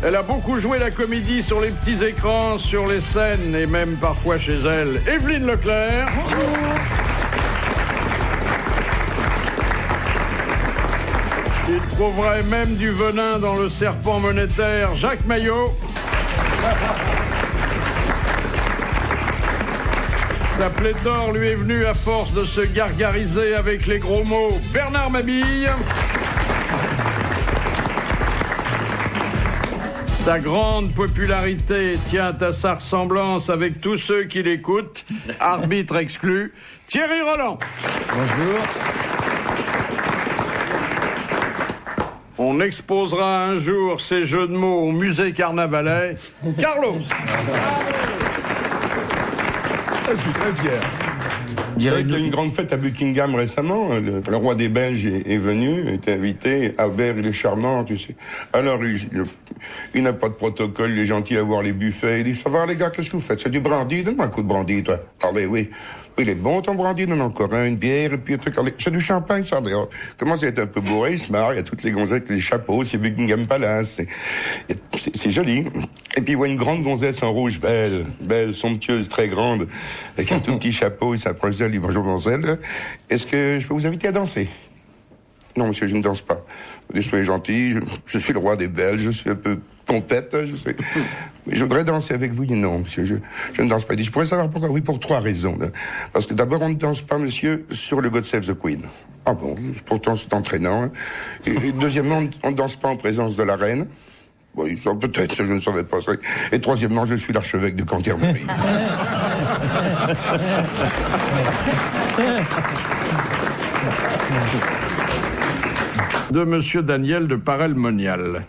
Elle a beaucoup joué la comédie sur les petits écrans, sur les scènes et même parfois chez elle. Evelyne Leclerc. Il trouverait même du venin dans le serpent monétaire, Jacques Maillot. Sa pléthore lui est venue à force de se gargariser avec les gros mots, Bernard Mabille. Sa grande popularité tient à sa ressemblance avec tous ceux qui l'écoutent, arbitre exclu, Thierry Roland. Bonjour. On exposera un jour ces jeux de mots au musée Carnavalet. Carlos. Je suis très fier. Il y a eu une grande fête à Buckingham récemment. Le roi des Belges est venu, était invité. Albert, il est charmant, tu sais. Alors, il n'a pas de protocole, il est gentil à voir les buffets. Il dit, ça va les gars, qu'est-ce que vous faites? C'est du brandy? Donne-moi un coup de brandy, toi. Ah ben oui. Il est bon ton brandy, donne encore une bière, et puis un truc. C'est du champagne, ça. Commence à être un peu bourré, il se marre, il y a toutes les gonzettes, les chapeaux, c'est Buckingham Palace. C'est joli. Et puis il voit une grande gonzesse en rouge, belle, somptueuse, très grande, avec un tout petit chapeau, il s'approche d'elle, il dit bonjour mademoiselle, est-ce que je peux vous inviter à danser? Non monsieur, je ne danse pas. Soyez gentil, je suis le roi des Belges, je suis un peu pompette, je sais. Mais je voudrais danser avec vous. Il dit non, monsieur, je ne danse pas. Il dit, je pourrais savoir pourquoi? Oui, pour 3 raisons. Parce que d'abord, on ne danse pas, monsieur, sur le God Save the Queen. Ah bon, pourtant c'est entraînant. Et deuxièmement, on ne danse pas en présence de la reine. Oui, ça peut-être, je ne savais pas ça. Et troisièmement, je suis l'archevêque de Canterbury. De monsieur Daniel de Parel-Monial.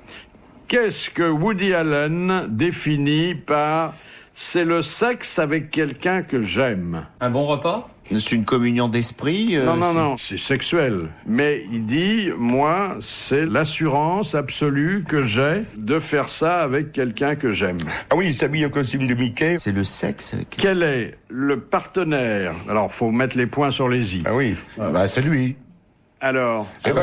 Qu'est-ce que Woody Allen définit par « c'est le sexe avec quelqu'un que j'aime » ? Un bon repas? C'est une communion d'esprit Non, c'est sexuel. Mais il dit, moi, c'est l'assurance absolue que j'ai de faire ça avec quelqu'un que j'aime. Ah oui, il s'habille en costume de Mickey. C'est le sexe. Quel est le partenaire? Alors, faut mettre les points sur les i. Ah oui. Bah, c'est lui. Alors, la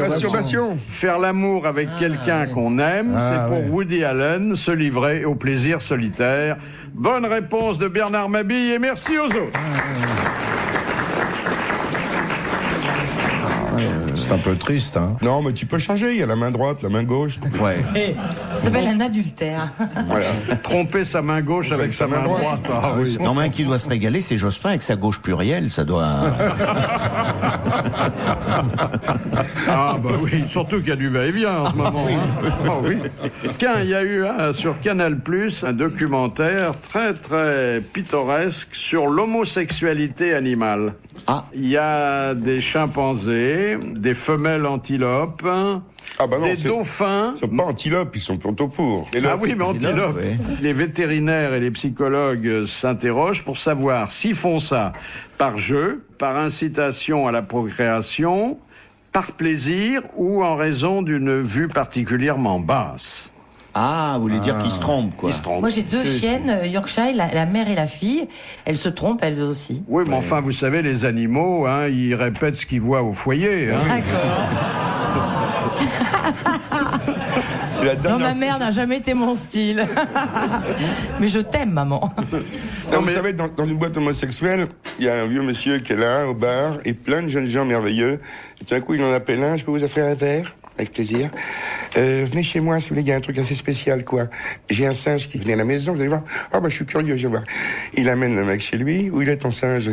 masturbation. Faire l'amour avec quelqu'un qu'on aime, c'est pour Woody Allen, se livrer au plaisir solitaire. Bonne réponse de Bernard Mabille et merci aux autres. C'est un peu triste, hein. Non, mais tu peux changer, il y a la main droite, la main gauche. Ouais. Ça s'appelle un adultère. Voilà. Tromper sa main gauche avec sa main droite. Ah, oui. Non, mais un qui doit se régaler, c'est Jospin avec sa gauche plurielle, ça doit... Ah bah oui, surtout qu'il y a du va-et-vient en ce moment. Ah oui. Tiens, il y a eu sur Canal+, un documentaire très très pittoresque sur l'homosexualité animale. Ah. Il y a des chimpanzés, des femelles antilopes, des dauphins. Ils sont pas antilopes, ils sont plutôt pour. Ah oui, mais antilopes. Ouais. Les vétérinaires et les psychologues s'interrogent pour savoir s'ils font ça par jeu, par incitation à la procréation, par plaisir ou en raison d'une vue particulièrement basse. Ah, vous voulez dire qu'ils se trompent, quoi. Ils se trompent. Moi, j'ai 2 chiennes, Yorkshire, la mère et la fille. Elles se trompent, elles aussi. Oui, mais enfin, vous savez, les animaux, ils répètent ce qu'ils voient au foyer. D'accord. Non, ma mère n'a jamais été mon style. Mais je t'aime, maman. Non, vous savez, dans une boîte homosexuelle, il y a un vieux monsieur qui est là, au bar, et plein de jeunes gens merveilleux. Et tout d'un coup, il en appelle un, je peux vous offrir un verre? Avec plaisir. Venez chez moi, si vous voulez, il y a un truc assez spécial, quoi. J'ai un singe qui venait à la maison, vous allez voir. Ah, bah, je suis curieux, je vais voir. Il amène le mec chez lui. Où il est ton singe?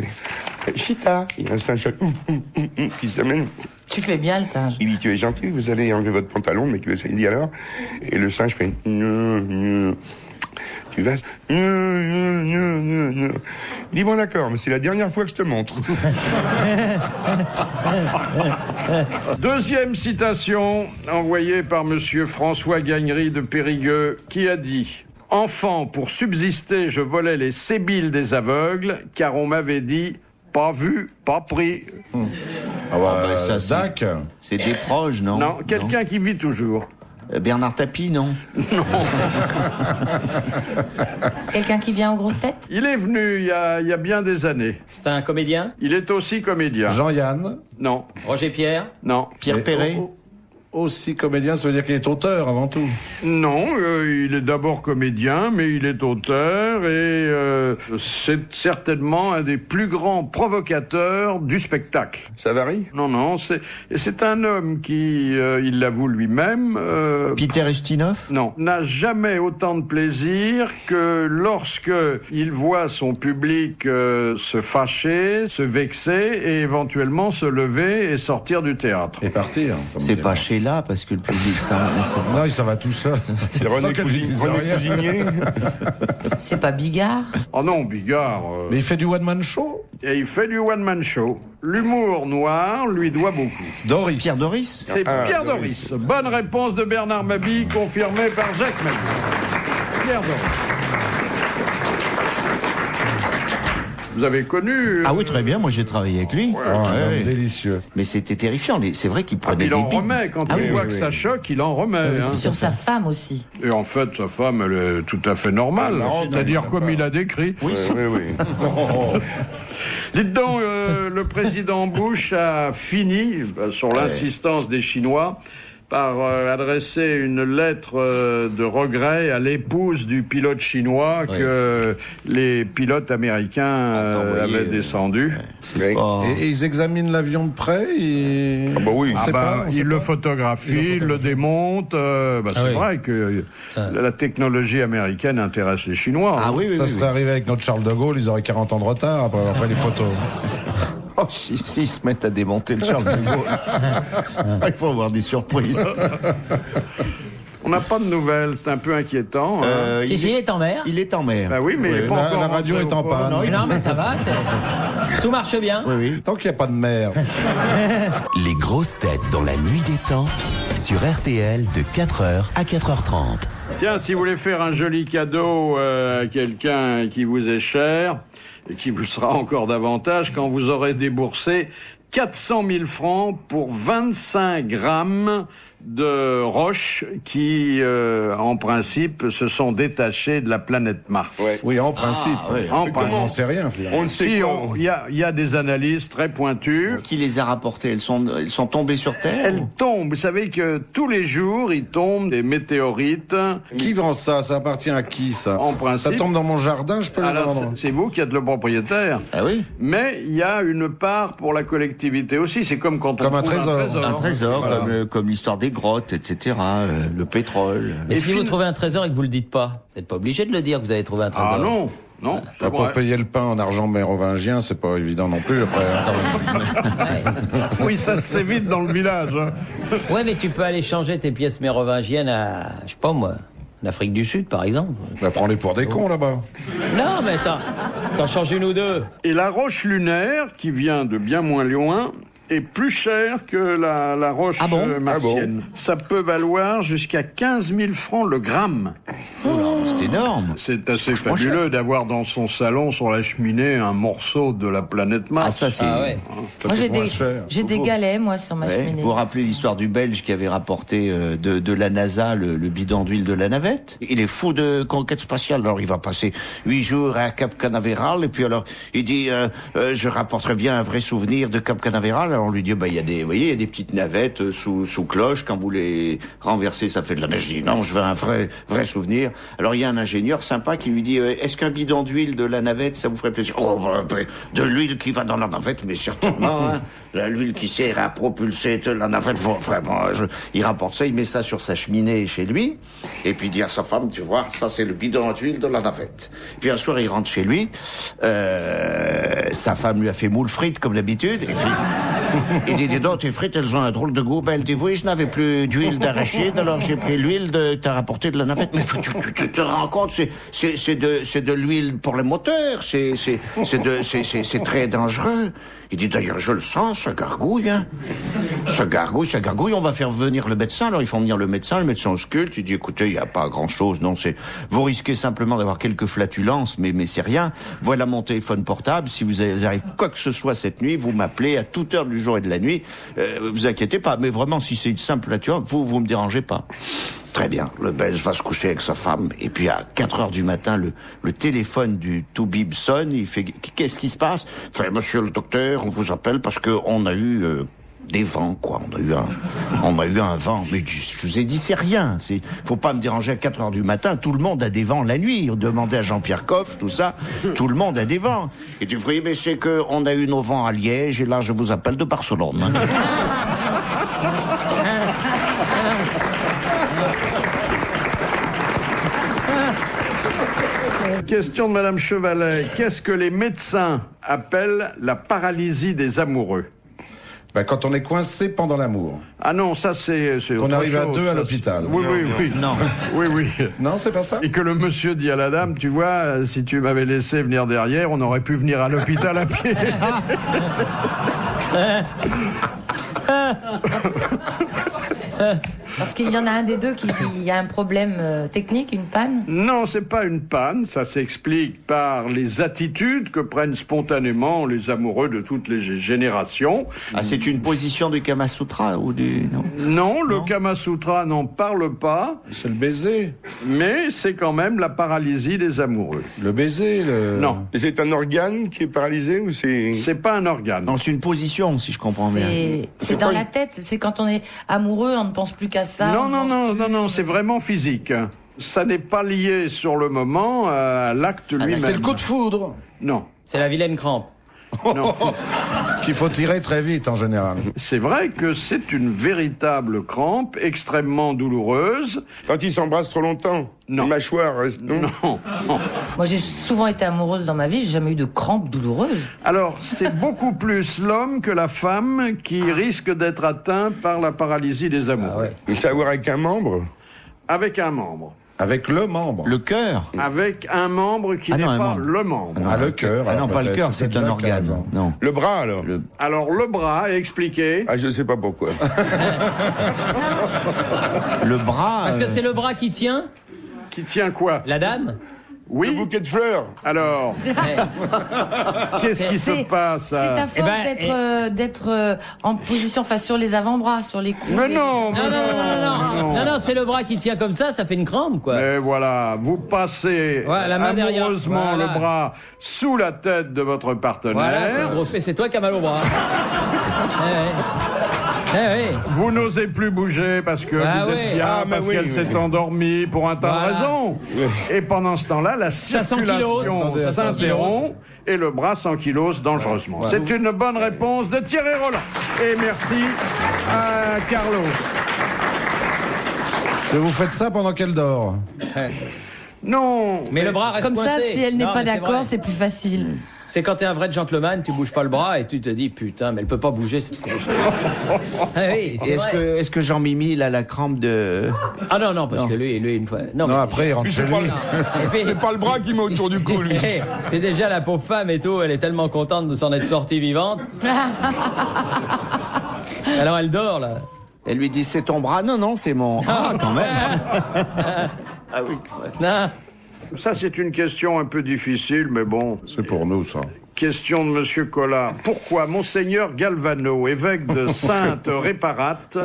Chita. Il y a un singe qui s'amène. Tu fais bien, le singe. Il dit, tu es gentil, vous allez enlever votre pantalon, mais il dit alors. Et le singe fait, tu vas, il dit, bon, d'accord, mais c'est la dernière fois que je te montre. Deuxième citation envoyée par monsieur François Gagnery de Périgueux, qui a dit « Enfant, pour subsister, je volais les sébiles des aveugles, car on m'avait dit « pas vu, pas pris ». Ah bah, ça, c'est des proches, non? Non, quelqu'un qui vit toujours. Bernard Tapie, non? Quelqu'un qui vient aux grosses têtes? Il est venu il y a bien des années. C'est un comédien? Il est aussi comédien. Jean-Yann. Non. Roger Pierre? Non. Pierre Perret? aussi comédien, ça veut dire qu'il est auteur avant tout. Non, il est d'abord comédien, mais il est auteur et c'est certainement un des plus grands provocateurs du spectacle. Savary? Non, c'est un homme qui, il l'avoue lui-même, Peter Ustinov? non, n'a jamais autant de plaisir que lorsque il voit son public se fâcher, se vexer et éventuellement se lever et sortir du théâtre. Et partir. C'est pas Sheila, parce que le public, ça... Non, il s'en va tout seul. C'est René Cousinier? C'est pas Bigard? Oh non, Bigard. Mais il fait du one-man show. Et il fait du one-man show. L'humour noir lui doit beaucoup. Doris. Pierre Doris? C'est Pierre Doris. Bonne réponse de Bernard Mabille, confirmée par Jacques Mabille. Pierre Doris. Vous avez connu... Ah oui, très bien, moi j'ai travaillé avec lui. Délicieux. Mais c'était terrifiant, c'est vrai qu'il prenait Il des en bites. remet, quand il voit que ça choque, il en remet. Hein. Sur sa femme aussi. Et en fait, sa femme, elle est tout à fait normale. C'est-à-dire comme il a décrit. Oui. Dites donc, le président Bush a fini, sur l'insistance des Chinois, par adresser une lettre de regret à l'épouse du pilote chinois que les pilotes américains avaient descendu. Et ils examinent l'avion de près. Ils le photographient, ils le démontent. C'est vrai que la technologie américaine intéresse les Chinois. Ah oui, ça serait arrivé avec notre Charles de Gaulle, ils auraient 40 ans de retard après les photos. Oh, s'ils se mettent à démonter le Charles de Gaulle, il faut avoir des surprises. On n'a pas de nouvelles, c'est un peu inquiétant. Il est en mer. Il est en mer. Bah oui, mais il est pas encore la radio est en panne. Non, mais ça va. Tout marche bien. Oui. Tant qu'il n'y a pas de mer. Les grosses têtes dans la nuit des temps sur RTL de 4h à 4h30. Tiens, si vous voulez faire un joli cadeau à quelqu'un qui vous est cher et qui vous sera encore davantage quand vous aurez déboursé 400 000 francs pour 25 grammes de roches qui, en principe, se sont détachées de la planète Mars. Ouais. Oui, en principe. En On principe. n'en sait rien, finalement. On ne sait Si, pas. il y a des analyses très pointues. Qui les a rapportées? Elles sont tombées sur Terre? Elles tombent. Vous savez que tous les jours, il tombe des météorites. Qui vend ça? Ça appartient à qui, ça? En principe. Ça tombe dans mon jardin, je peux le Alors, vendre. c'est vous qui êtes le propriétaire. Ah oui? Mais il y a une part pour la collectivité aussi. C'est comme quand on Comme un trouve trésor. Un trésor, Voilà. comme l'histoire des grottes, etc., le pétrole. Mais Et si vous fin- trouvez un trésor et que vous le dites pas, vous n'êtes pas obligé de le dire que vous avez trouvé un trésor. Ah non, c'est Enfin, pour vrai. payer le pain en argent mérovingien, c'est pas évident non plus. Après, Oui, ça se vite dans le village. Hein. Ouais, mais tu peux aller changer tes pièces mérovingiennes à, je sais pas moi, en Afrique du Sud par exemple. bah, prends-les pour des cons là-bas. Non, mais t'en changes une ou deux. Et la roche lunaire, qui vient de bien moins loin, est plus chère que la roche martienne. Ça peut valoir jusqu'à 15 000 francs le gramme. C'est énorme. C'est assez Franchement fabuleux d'avoir dans son salon, sur la cheminée, un morceau de la planète Mars. Ah, ça, c'est... Ah ouais. Ça, Moi, c'est moins cher. j'ai des galets, moi, sur ma Ouais. cheminée. Vous vous rappelez l'histoire du Belge qui avait rapporté de la NASA le bidon d'huile de la navette? Il est fou de conquête spatiale, alors il va passer 8 jours à Cap Canaveral, et puis alors il dit je rapporterai bien un vrai souvenir de Cap Canaveral. Alors on lui dit il y a des, vous voyez, il y a des petites navettes sous cloche, quand vous les renversez ça fait de la neige. Je dis non, je veux un vrai souvenir. Alors il y a un ingénieur sympa qui lui dit est-ce qu'un bidon d'huile de la navette ça vous ferait plaisir? Oh, de l'huile qui va dans la navette, mais certainement hein. L'huile qui sert à propulser la navette, vraiment, il rapporte ça, il met ça sur sa cheminée chez lui, et puis il dit à sa femme, tu vois, ça c'est le bidon d'huile de la navette. Puis un soir il rentre chez lui, sa femme lui a fait moule frites comme d'habitude, et puis il dit, dis donc, tes frites elles ont un drôle de goût. Ben, elle dit, oui, je n'avais plus d'huile d'arachide, alors j'ai pris l'huile que t'as rapportée de la navette. Mais tu te rends compte, c'est de l'huile pour le moteur, c'est très dangereux. Il dit d'ailleurs, je le sens, ça gargouille, hein. Ça gargouille, on va faire venir le médecin. Alors ils font venir le médecin ausculte, il dit écoutez, il n'y a pas grand chose, non, vous risquez simplement d'avoir quelques flatulences, mais c'est rien. Voilà mon téléphone portable, si vous arrivez quoi que ce soit cette nuit, vous m'appelez à toute heure du jour et de la nuit, vous inquiétez pas, mais vraiment si c'est une simple flatulence, vous me dérangez pas. Très bien, le Belge va se coucher avec sa femme, et puis à 4 heures du matin, le téléphone du Toubib sonne, il fait, qu'est-ce qui se passe? Enfin, monsieur le docteur, on vous appelle parce que on a eu Des vents, quoi. On a eu un vent. Mais je vous ai dit, c'est rien. Faut pas me déranger à 4 heures du matin. Tout le monde a des vents la nuit. On demandait à Jean-Pierre Coff, tout ça. Tout le monde a des vents. Et tu ferais, mais c'est que on a eu nos vents à Liège, et là, je vous appelle de Barcelone. Hein. Question de Madame Chevalet. Qu'est-ce que les médecins appellent la paralysie des amoureux? Quand on est coincé pendant l'amour. Ah non, ça c'est On autre arrive à chose, 2 ça, à l'hôpital. Oui, oui. Non. Oui, oui. Non, c'est pas ça. Et que le monsieur dit à la dame, tu vois, si tu m'avais laissé venir derrière, on aurait pu venir à l'hôpital à pied. Parce qu'il y en a un des deux qui a un problème technique, une panne. Non, c'est pas une panne, ça s'explique par les attitudes que prennent spontanément les amoureux de toutes les générations. Ah, c'est une position du Kama Sutra ou du... Non, Non, le Kama Sutra n'en parle pas, C'est le baiser. mais c'est quand même la paralysie des amoureux. Le baiser, Non, Et c'est un organe qui est paralysé ou c'est... c'est pas un organe. Non, c'est une position, si je comprends bien. C'est dans la tête. C'est quand on est amoureux, on ne pense plus qu'à ça. Non, c'est vraiment physique. Ça n'est pas lié sur le moment à l'acte lui-même. c'est le coup de foudre. Non. C'est la vilaine crampe. Non. Qu'il faut tirer très vite en général. C'est vrai que c'est une véritable crampe extrêmement douloureuse. Quand ils s'embrassent trop longtemps, Non. les mâchoires restent... Non. Non. Moi, j'ai souvent été amoureuse dans ma vie. J'ai jamais eu de crampes douloureuses. Alors, c'est beaucoup plus l'homme que la femme qui risque d'être atteint par la paralysie des amoureux. Ça a à voir avec un membre? Avec un membre. Avec le membre. Le cœur. Avec un membre qui Ah n'est non, un pas membre. le membre. Ah, le cœur. Ah non, alors pas le peut-être, cœur, c'est déjà un 15 organe. ans. Non. Le bras, alors? Alors, le bras, expliqué. Ah, je sais pas pourquoi. Le bras. Parce que c'est le bras qui tient Qui tient quoi? la dame. Le Oui. bouquet de fleurs. Alors, qu'est-ce qui se passe? C'est à force d'être en position, enfin, sur les avant-bras, sur les coudes. Mais non, mais Non, c'est le bras qui tient comme ça fait une crampe, quoi. Mais voilà, vous passez Ouais, la main derrière. amoureusement Voilà. le bras sous la tête de votre Voilà, partenaire. c'est toi qui as mal au bras. Eh oui. Vous n'osez plus bouger parce que Ah vous oui. êtes bien, Ah, mais parce oui, qu'elle oui, s'est oui. endormie pour un tas Voilà. de raisons. Et pendant ce temps-là, la 500 kilos. circulation Attendez, s'interrompt et le bras s'ankylose dangereusement. Ouais. C'est une bonne réponse de Thierry Roland. Et merci à Carlos. Et vous faites ça pendant qu'elle dort. Non. Mais le bras reste Comme ça, coincé. si elle n'est Non, pas mais c'est d'accord, vrai. c'est plus facile. C'est quand t'es un vrai gentleman, tu bouges pas le bras et tu te dis putain, mais elle peut pas bouger cette con. Ah oui, c'est Et vrai. est-ce que Jean-Mimi, il a la crampe de... Ah non, parce que lui, une fois. Non, après, il rentre chez lui. Et puis, C'est pas le bras qui met autour du cou, lui. et déjà la pauvre femme et tout, elle est tellement contente de s'en être sortie vivante. Alors elle dort là. Elle lui dit, c'est ton bras? Non, c'est mon... Ah, quand même. Ah oui. Ouais. Non. Ça, c'est une question un peu difficile, mais bon. C'est pour nous, ça. Question de Monsieur Collat. Pourquoi Monseigneur Galvano, évêque de Sainte-Réparate,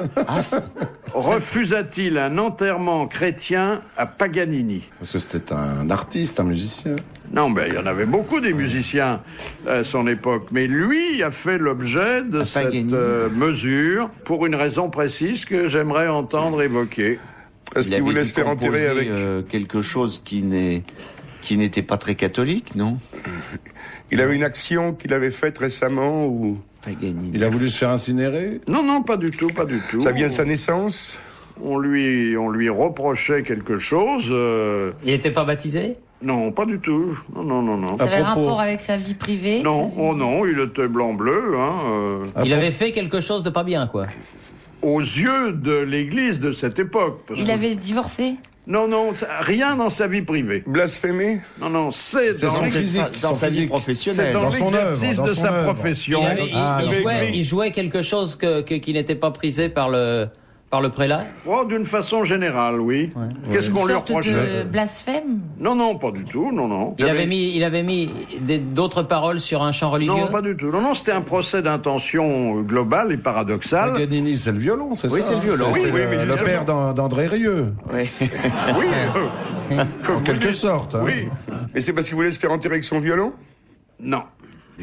refusa-t-il un enterrement chrétien à Paganini? Parce que c'était un artiste, un musicien. Non, ben il y en avait beaucoup des musiciens à son époque, mais lui a fait l'objet de cette Paganini. mesure pour une raison précise que j'aimerais entendre évoquer. Parce Il qu'il avait voulait dû se faire enterrer composer, avec... quelque chose qui n'était pas très catholique, non? Il avait une action qu'il avait faite récemment ou... Paganini. Il a voulu se faire incinérer. Non, pas du tout, pas du tout. Ça vient de sa naissance? On lui reprochait quelque chose. Il était pas baptisé? Non, pas du tout. Non. Ça avait propos. rapport avec sa vie privée. Non, oh non, il était blanc-bleu. Hein, Il avait fait quelque chose de pas bien, quoi. aux yeux de l'Église de cette époque. Parce Il que- avait divorcé. Non, rien dans sa vie privée. Blasphémé? Non, c'est C'est dans son l'exercice physique, dans son sa vie physique. professionnelle. dans dans son œuvre, l'exercice dans de son sa œuvre. profession. Il jouait quelque chose qui n'était pas prisé par le prélat. Oh, d'une façon générale, oui. Qu'est-ce Une qu'on lui sorte reprochait de blasphème. Non, pas du tout, non. Il avait mis d'autres paroles sur un chant religieux. Non, pas du tout. Non, c'était un procès d'intention global et paradoxal. Paganini, c'est le violon, c'est ça? Oui, c'est le violon. C'est Oui, le, mais le justement. père d'André Rieu, Oui. Oui, en quelque sorte. Hein. oui. Et c'est parce qu'il voulait se faire enterrer avec son violon? Non.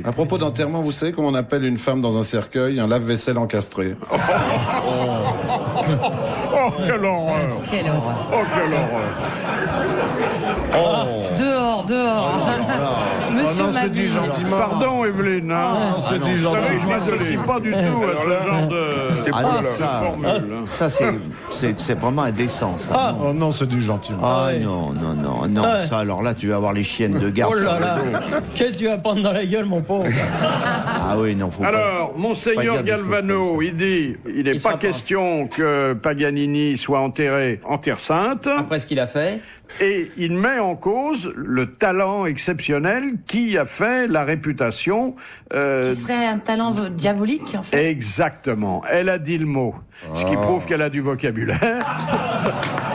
À propos d'enterrement, vous savez comment on appelle une femme dans un cercueil? Un lave-vaisselle encastré. Oh, quelle horreur! Quelle horreur. Oh, quelle horreur! Dehors, dehors. Monsieur non, c'est dit Mabille. gentiment. Pardon, Evelyne. Hein. C'est dit Vous savez que je gentiment. m'associe pas du tout à ce genre de Ah non, de ça, formule. Hein. ça c'est vraiment indécent, ça. Ah. Oh non, c'est dit gentiment. Ah ouais. non, Ouais. ça, alors là, tu vas avoir les chiennes de garde. Oh là sur le là, dos. qu'est-ce que tu vas prendre dans la gueule, mon pauvre? Ah oui, non, faut pas. Alors, pas Monseigneur dire des choses Galvano, comme ça. il dit, il n'est Il pas sera pas. question que Paganini soit enterré en Terre Sainte, Après ce qu'il a fait. et il met en cause le talent exceptionnel qui a fait la réputation. Qui serait un talent diabolique, en fait. Exactement. Elle a dit le mot, ce qui prouve qu'elle a du vocabulaire.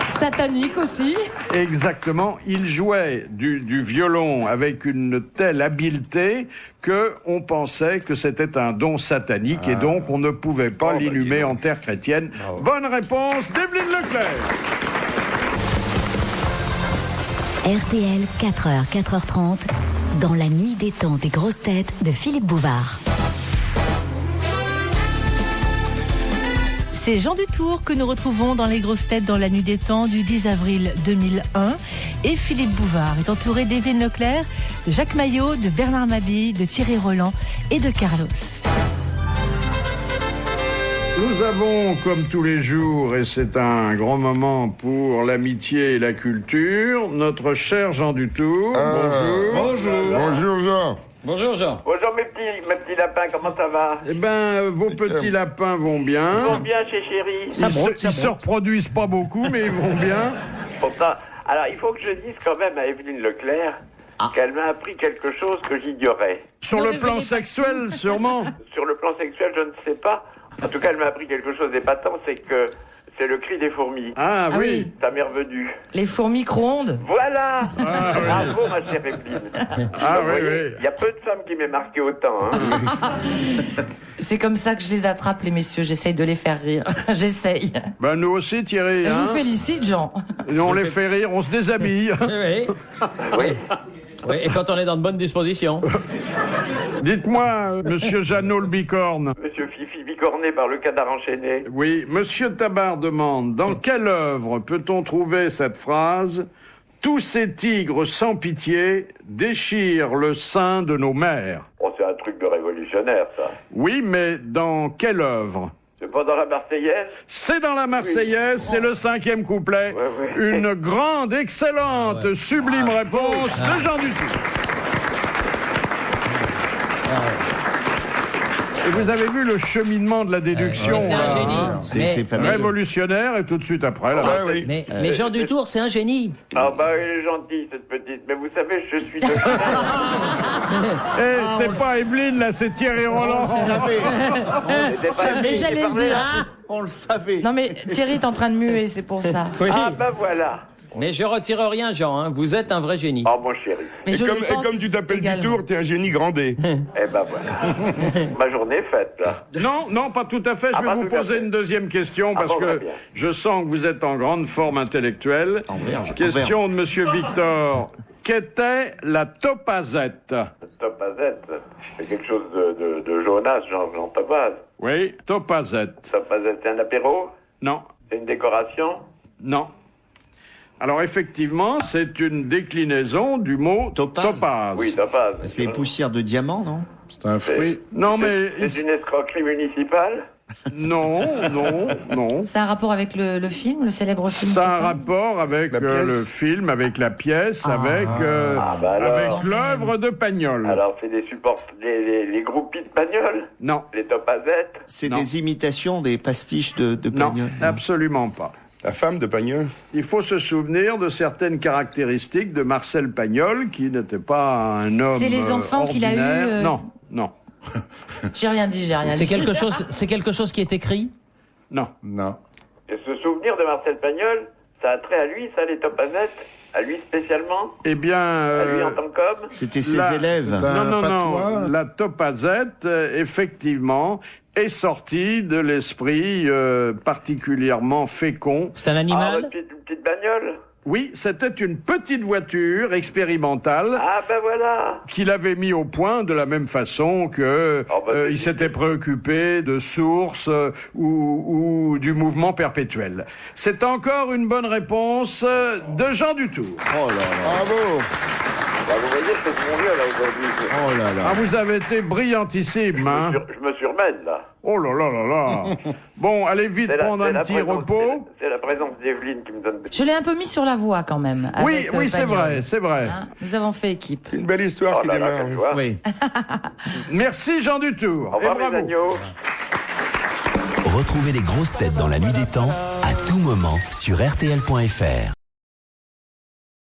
Satanique aussi. Exactement. Il jouait du violon avec une telle habileté que on pensait que c'était un don satanique et donc on ne pouvait pas l'inhumer en terre chrétienne. Bonne réponse d'Evelyne Leclerc. RTL, 4h, 4h30, dans la nuit des temps des grosses têtes de Philippe Bouvard. C'est Jean Dutour que nous retrouvons dans les grosses têtes dans la nuit des temps du 10 avril 2001. Et Philippe Bouvard est entouré d'Evelyne Leclerc, de Jacques Maillot, de Bernard Mabille, de Thierry Roland et de Carlos. Nous avons, comme tous les jours, et c'est un grand moment pour l'amitié et la culture, notre cher Jean Dutour. Bonjour. Bonjour Jean. Bonjour, Jean. Bonjour mes petits lapins, comment ça va? Eh ben, vos petits lapins vont bien. Ils vont bien chez Chéri. Ils se reproduisent pas beaucoup, mais ils vont bien. Pourtant, alors il faut que je dise quand même à Evelyne Leclerc qu'elle m'a appris quelque chose que j'ignorais. Sur le plan sexuel, sûrement. Sur le plan sexuel, je ne sais pas. En tout cas, elle m'a appris quelque chose d'épatant, c'est que c'est le cri des fourmis. Ah Ah oui. oui. Ça m'est revenu. Les fourmis micro-ondes. Voilà. Ah, oui. Bravo ma chère Evelyne. Ah Vous oui, voyez, oui. il y a peu de femmes qui m'aient marqué autant. Hein. C'est comme ça que je les attrape, les messieurs. J'essaye de les faire rire. J'essaye. Ben nous aussi, Thierry. Je hein. vous félicite, Jean. Et on les fait rire, on se déshabille. Oui. Oui. Oui, et quand on est dans de bonnes dispositions. Dites-moi, monsieur Jeannot le bicorne. Monsieur Fifi bicorné par le canard enchaîné. Oui, monsieur Tabar demande, dans quelle œuvre peut-on trouver cette phrase « Tous ces tigres sans pitié déchirent le sein de nos mères Oh, c'est un truc de révolutionnaire, ça. ». Oui, mais dans quelle œuvre? C'est pas dans la Marseillaise? C'est dans la Marseillaise, c'est le 5e couplet. Ouais. Une grande, excellente, sublime réponse de Jean Dutour. Et vous avez vu le cheminement de la déduction, C'est un là, génie. hein. C'est fabuleux. révolutionnaire, et tout de suite après, là. Ah oui. Mais Jean Dutour, c'est un génie. Ah bah elle est gentille cette petite, mais vous savez, je suis de Eh, c'est pas Evelyne, là, c'est Thierry Roland. Mais j'allais le dire. On le savait. Non, mais Thierry est en train de muer, c'est pour ça. Oui. Ah bah voilà. Mais je retire rien, Jean. Hein. Vous êtes un vrai génie. Oh mon chéri. Mais Et je comme, le et pense comme tu t'appelles également. Dutour, t'es un génie gradé. Eh ben voilà. Ma journée est faite là. Non, pas tout à fait. Je Ah, vais pas vous tout à poser fait. une deuxième question, Ah parce bon, que très bien. je sens que vous êtes en grande forme intellectuelle. En verge, Question de monsieur Victor. Qu'était la topazette? Topazette. C'est quelque chose de Jonas, Jean Topaz. Oui, topazette. Topazette, c'est un apéro? Non, C'est une décoration? non. Alors effectivement, c'est une déclinaison du mot Topaz. topaz. Oui, Topaz. C'est les poussières de diamant, non? C'est un fruit. Non, mais C'est une escroquerie municipale? non. C'est un rapport avec le film, le célèbre film. Ça a un Topaz rapport avec La pièce. le film, avec la pièce, avec bah alors. avec l'œuvre de Pagnol. Alors c'est des supports, les groupies de Pagnol? Non, Les Topazettes? C'est Non. des imitations des pastiches de non, Pagnol. absolument pas. La femme de Pagnol. Il faut se souvenir de certaines caractéristiques de Marcel Pagnol, qui n'était pas un homme C'est les enfants qu'il a ordinaire. eus, Non. J'ai rien dit, j'ai rien C'est dit. quelque chose qui est écrit. Non. Et ce souvenir de Marcel Pagnol, ça a trait à lui, ça, les Topazettes? À lui spécialement? Eh bien... À lui en tant qu'homme? C'était ses La- élèves. c'est un- Non. patois. La topazette, effectivement, est sortie de l'esprit particulièrement fécond. C'est un Ah, animal. une petite bagnole? Oui, c'était une petite voiture expérimentale. Ah ben voilà. Qu'il avait mis au point de la même façon que il s'était préoccupé de sources ou du mouvement perpétuel. C'est encore une bonne réponse de Jean Dutour. Oh là là. Bravo. Bah, vous voyez, c'est mon lieu là aujourd'hui. Oh là là. Ah, vous avez été brillantissime, hein? Je me surmène là. Oh là là là là. Bon, allez vite prendre un petit repos. C'est la présence d'Evelyne qui me donne... Je l'ai un peu mis sur la voie quand même. Oui, avec, c'est Pagnol. vrai, c'est vrai. Hein, nous avons fait équipe. Une belle histoire qui démarre. Oui. Merci Jean Dutour. Au revoir, Et bravo. mes agneaux. Retrouvez les grosses têtes dans la nuit des temps à tout moment sur RTL.fr.